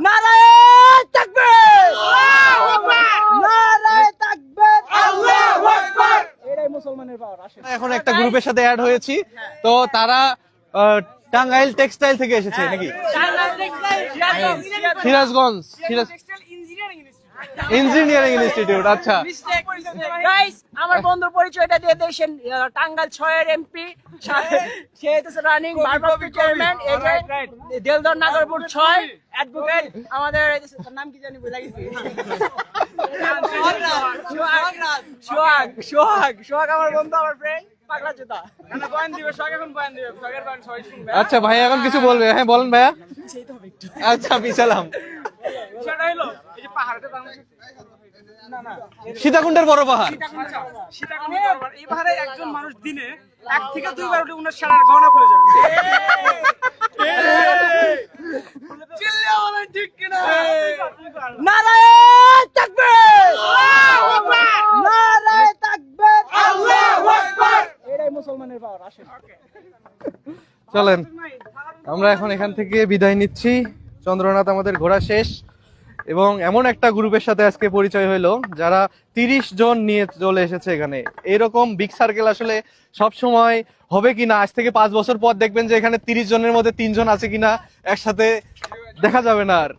নারায়ে তাকবীর, আল্লাহু আকবার, নারায়ে তাকবীর, আল্লাহু আকবার। এটাই মুসলমানের পাওয়ার। আসে এখন একটা গ্রুপের সাথে অ্যাড হয়েছি, তো তারা টাঙ্গাইল টেক্সটাইল থেকে এসেছে নাকি? Sirajganj engineering institute. আচ্ছা, গাইস, আমার বন্ধুর পরিচয়টা দিয়ে দেন। টাঙ্গাইল 6 এর এমপি, সে হচ্ছে রানিং ভারপ্রাপ্ত চেয়ারম্যান। এই যে দেলদর নাগরপুর 6 অ্যাডভোকেট আমাদের, তার নাম কি জানি ভুলে গেছি। সোহাগ আমার বন্ধু, আমার ফ্রেন্ড পাগলা জুতা। আচ্ছা ভাই এখন কিছু বলবে? হ্যাঁ বলেন ভাইয়া। আচ্ছা পিছালাম। সীতাকুণ্ডের বড় পাহাড়। এই পাহাড়ে একজন মানুষ দিনে 1 থেকে 2 বার উঠে উনার সারার গহনা খুলে যাবে। নারায়ে তাকবীর, আল্লাহু আকবার, নারায়ে তাকবীর, আল্লাহু আকবার। এটাই মুসলমানের পাওয়ার। আসে চলেন আমরা এখন এখান থেকে বিদায় নিচ্ছি। চন্দ্রনাথ আমাদের ঘোরা শেষ, এবং এমন একটা গ্রুপের সাথে আজকে পরিচয় হইলো যারা 30 জন নিয়ে চলে এসেছে এখানে। এরকম বিগ সার্কেল আসলে সব সময় হবে কিনা, আজ থেকে 5 বছর পর দেখবেন যে এখানে 30 জনের মধ্যে 3 জন আছে কিনা একসাথে দেখা যাবে না আর।